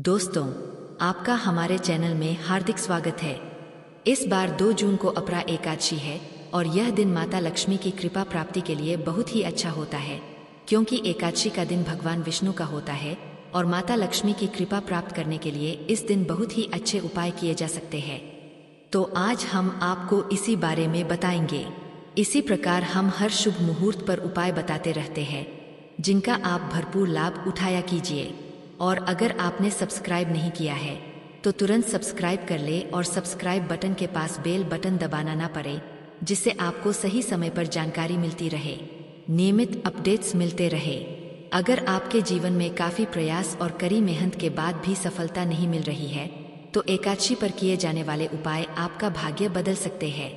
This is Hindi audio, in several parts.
दोस्तों, आपका हमारे चैनल में हार्दिक स्वागत है। इस बार 2 जून को अपरा एकादशी है और यह दिन माता लक्ष्मी की कृपा प्राप्ति के लिए बहुत ही अच्छा होता है, क्योंकि एकादशी का दिन भगवान विष्णु का होता है और माता लक्ष्मी की कृपा प्राप्त करने के लिए इस दिन बहुत ही अच्छे उपाय किए जा सकते हैं। तो आज हम आपको इसी बारे में बताएंगे। इसी प्रकार हम हर शुभ मुहूर्त पर उपाय बताते रहते हैं, जिनका आप भरपूर लाभ उठाया कीजिए। और अगर आपने सब्सक्राइब नहीं किया है तो तुरंत सब्सक्राइब कर ले और सब्सक्राइब बटन के पास बेल बटन दबाना ना पड़े, जिससे आपको सही समय पर जानकारी मिलती रहे, नियमित अपडेट्स मिलते रहे। अगर आपके जीवन में काफ़ी प्रयास और कड़ी मेहनत के बाद भी सफलता नहीं मिल रही है तो एकादशी पर किए जाने वाले उपाय आपका भाग्य बदल सकते हैं।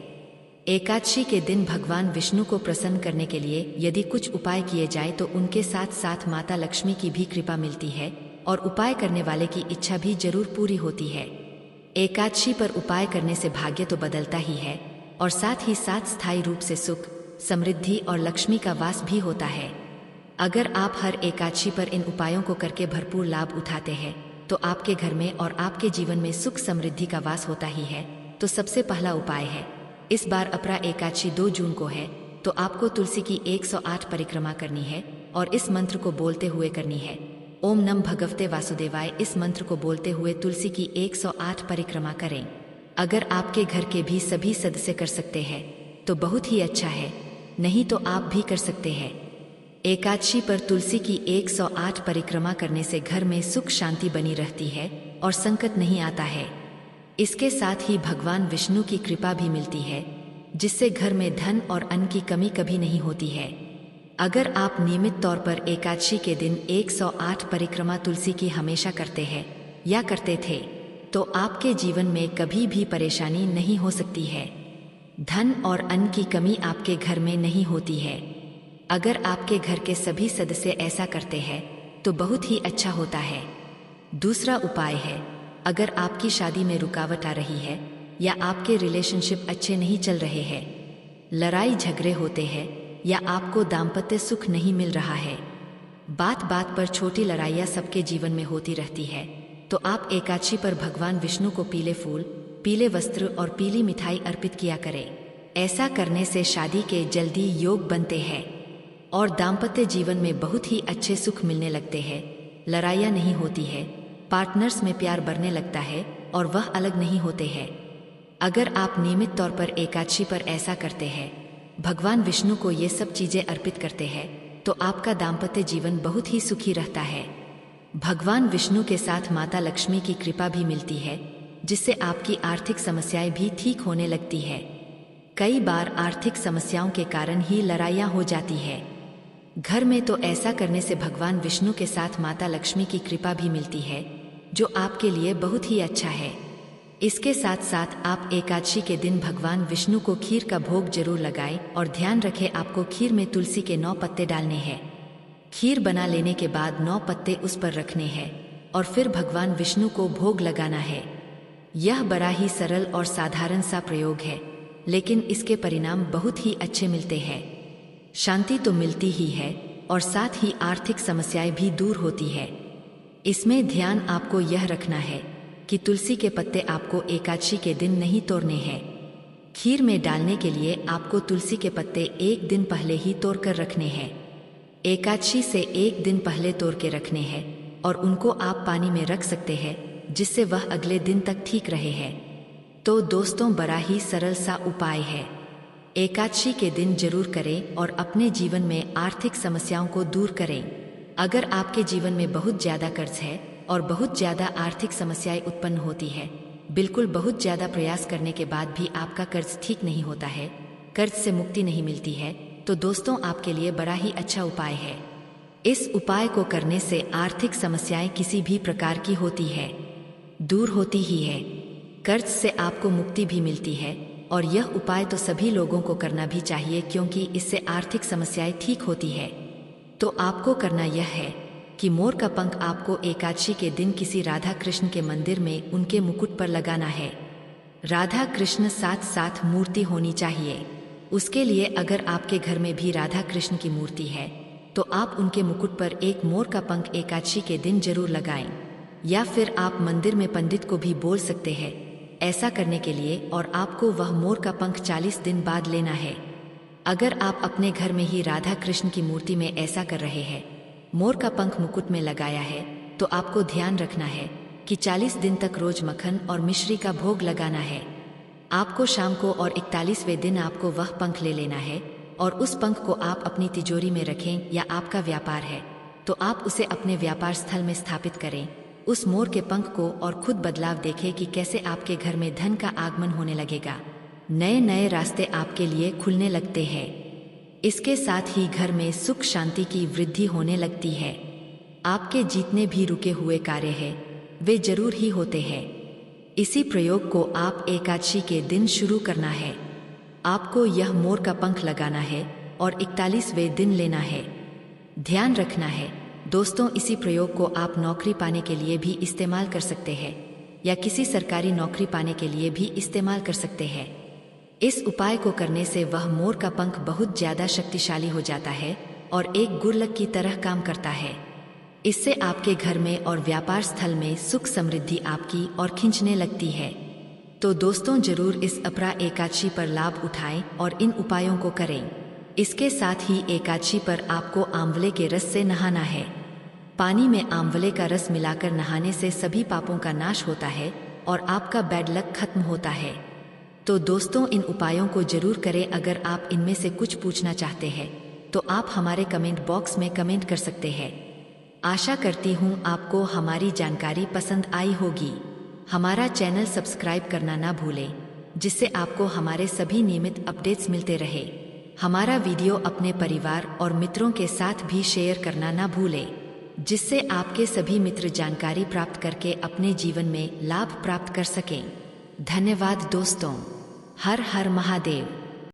एकादशी के दिन भगवान विष्णु को प्रसन्न करने के लिए यदि कुछ उपाय किए जाए तो उनके साथ साथ माता लक्ष्मी की भी कृपा मिलती है और उपाय करने वाले की इच्छा भी जरूर पूरी होती है। एकादशी पर उपाय करने से भाग्य तो बदलता ही है और साथ ही साथ स्थायी रूप से सुख, समृद्धि और लक्ष्मी का वास भी होता है। अगर आप हर एकादशी पर इन उपायों को करके भरपूर लाभ उठाते हैं तो आपके घर में और आपके जीवन में सुख समृद्धि का वास होता ही है। तो सबसे पहला उपाय है, इस बार अपरा एकादशी 2 जून को है तो आपको तुलसी की 108 परिक्रमा करनी है और इस मंत्र को बोलते हुए करनी है। ओम नम भगवते वासुदेवाय। इस मंत्र को बोलते हुए तुलसी की 108 परिक्रमा करें। अगर आपके घर के भी सभी सदस्य कर सकते हैं तो बहुत ही अच्छा है, नहीं तो आप भी कर सकते हैं। एकादशी पर तुलसी की 108 परिक्रमा करने से घर में सुख शांति बनी रहती है और संकट नहीं आता है। इसके साथ ही भगवान विष्णु की कृपा भी मिलती है, जिससे घर में धन और अन्न की कमी कभी नहीं होती है। अगर आप नियमित तौर पर एकादशी के दिन 108 परिक्रमा तुलसी की हमेशा करते हैं या करते थे तो आपके जीवन में कभी भी परेशानी नहीं हो सकती है। धन और अन्न की कमी आपके घर में नहीं होती है। अगर आपके घर के सभी सदस्य ऐसा करते हैं तो बहुत ही अच्छा होता है। दूसरा उपाय है, अगर आपकी शादी में रुकावट आ रही है या आपके रिलेशनशिप अच्छे नहीं चल रहे हैं, लड़ाई झगड़े होते हैं या आपको दाम्पत्य सुख नहीं मिल रहा है, बात बात पर छोटी लड़ाइयाँ सबके जीवन में होती रहती है, तो आप एकादशी पर भगवान विष्णु को पीले फूल, पीले वस्त्र और पीली मिठाई अर्पित किया करें। ऐसा करने से शादी के जल्दी योग बनते हैं और दाम्पत्य जीवन में बहुत ही अच्छे सुख मिलने लगते हैं। लड़ाइयाँ नहीं होती है, पार्टनर्स में प्यार बढ़ने लगता है और वह अलग नहीं होते हैं। अगर आप नियमित तौर पर एकादशी पर ऐसा करते हैं, भगवान विष्णु को ये सब चीजें अर्पित करते हैं, तो आपका दाम्पत्य जीवन बहुत ही सुखी रहता है। भगवान विष्णु के साथ माता लक्ष्मी की कृपा भी मिलती है, जिससे आपकी आर्थिक समस्याएं भी ठीक होने लगती है। कई बार आर्थिक समस्याओं के कारण ही लड़ाइयाँ हो जाती है घर में, तो ऐसा करने से भगवान विष्णु के साथ माता लक्ष्मी की कृपा भी मिलती है, जो आपके लिए बहुत ही अच्छा है। इसके साथ साथ आप एकादशी के दिन भगवान विष्णु को खीर का भोग जरूर लगाएं और ध्यान रखें, आपको खीर में तुलसी के 9 पत्ते डालने हैं। खीर बना लेने के बाद 9 पत्ते उस पर रखने हैं और फिर भगवान विष्णु को भोग लगाना है। यह बड़ा ही सरल और साधारण सा प्रयोग है, लेकिन इसके परिणाम बहुत ही अच्छे मिलते हैं। शांति तो मिलती ही है और साथ ही आर्थिक समस्याएं भी दूर होती है। इसमें ध्यान आपको यह रखना है कि तुलसी के पत्ते आपको एकादशी के दिन नहीं तोड़ने हैं। खीर में डालने के लिए आपको तुलसी के पत्ते 1 दिन पहले ही तोड़कर रखने हैं। एकादशी से 1 दिन पहले तोड़ के रखने हैं और उनको आप पानी में रख सकते हैं, जिससे वह अगले दिन तक ठीक रहे हैं। तो दोस्तों, बड़ा ही सरल सा उपाय है, एकादशी के दिन जरूर करें और अपने जीवन में आर्थिक समस्याओं को दूर करें। अगर आपके जीवन में बहुत ज़्यादा कर्ज है और बहुत ज़्यादा आर्थिक समस्याएं उत्पन्न होती है, बिल्कुल बहुत ज़्यादा प्रयास करने के बाद भी आपका कर्ज ठीक नहीं होता है, कर्ज से मुक्ति नहीं मिलती है, तो दोस्तों आपके लिए बड़ा ही अच्छा उपाय है। इस उपाय को करने से आर्थिक समस्याएं किसी भी प्रकार की होती है दूर होती ही है, कर्ज से आपको मुक्ति भी मिलती है। और यह उपाय तो सभी लोगों को करना भी चाहिए, क्योंकि इससे आर्थिक समस्याएं ठीक होती है। तो आपको करना यह है कि मोर का पंख आपको एकादशी के दिन किसी राधा कृष्ण के मंदिर में उनके मुकुट पर लगाना है। राधा कृष्ण साथ साथ मूर्ति होनी चाहिए। उसके लिए अगर आपके घर में भी राधा कृष्ण की मूर्ति है तो आप उनके मुकुट पर एक मोर का पंख एकादशी के दिन जरूर लगाएं। या फिर आप मंदिर में पंडित को भी बोल सकते हैं ऐसा करने के लिए, और आपको वह मोर का पंख 40 दिन बाद लेना है। अगर आप अपने घर में ही राधा कृष्ण की मूर्ति में ऐसा कर रहे हैं, मोर का पंख मुकुट में लगाया है, तो आपको ध्यान रखना है कि 40 दिन तक रोज मक्खन और मिश्री का भोग लगाना है। आपको शाम को और 41वें दिन आपको वह पंख ले लेना है और उस पंख को आप अपनी तिजोरी में रखें, या आपका व्यापार है तो आप उसे अपने व्यापार स्थल में स्थापित करें, उस मोर के पंख को, और खुद बदलाव देखें कि कैसे आपके घर में धन का आगमन होने लगेगा, नए नए रास्ते आपके लिए खुलने लगते हैं। इसके साथ ही घर में सुख शांति की वृद्धि होने लगती है। आपके जितने भी रुके हुए कार्य हैं वे जरूर ही होते हैं। इसी प्रयोग को आप एकादशी के दिन शुरू करना है। आपको यह मोर का पंख लगाना है और 41वें दिन लेना है। ध्यान रखना है दोस्तों, इसी प्रयोग को आप नौकरी पाने के लिए भी इस्तेमाल कर सकते हैं या किसी सरकारी नौकरी पाने के लिए भी इस्तेमाल कर सकते हैं। इस उपाय को करने से वह मोर का पंख बहुत ज्यादा शक्तिशाली हो जाता है और एक गुल्लक की तरह काम करता है। इससे आपके घर में और व्यापार स्थल में सुख समृद्धि आपकी और खींचने लगती है। तो दोस्तों, जरूर इस अपरा एकादशी पर लाभ उठाएं और इन उपायों को करें। इसके साथ ही एकादशी पर आपको आंवले के रस से नहाना है। पानी में आंवले का रस मिलाकर नहाने से सभी पापों का नाश होता है और आपका बैड लक खत्म होता है। तो दोस्तों, इन उपायों को जरूर करें। अगर आप इनमें से कुछ पूछना चाहते हैं तो आप हमारे कमेंट बॉक्स में कमेंट कर सकते हैं। आशा करती हूँ आपको हमारी जानकारी पसंद आई होगी। हमारा चैनल सब्सक्राइब करना ना भूलें, जिससे आपको हमारे सभी नियमित अपडेट्स मिलते रहे। हमारा वीडियो अपने परिवार और मित्रों के साथ भी शेयर करना ना भूलें, जिससे आपके सभी मित्र जानकारी प्राप्त करके अपने जीवन में लाभ प्राप्त कर सकें। धन्यवाद दोस्तों। हर हर महादेव।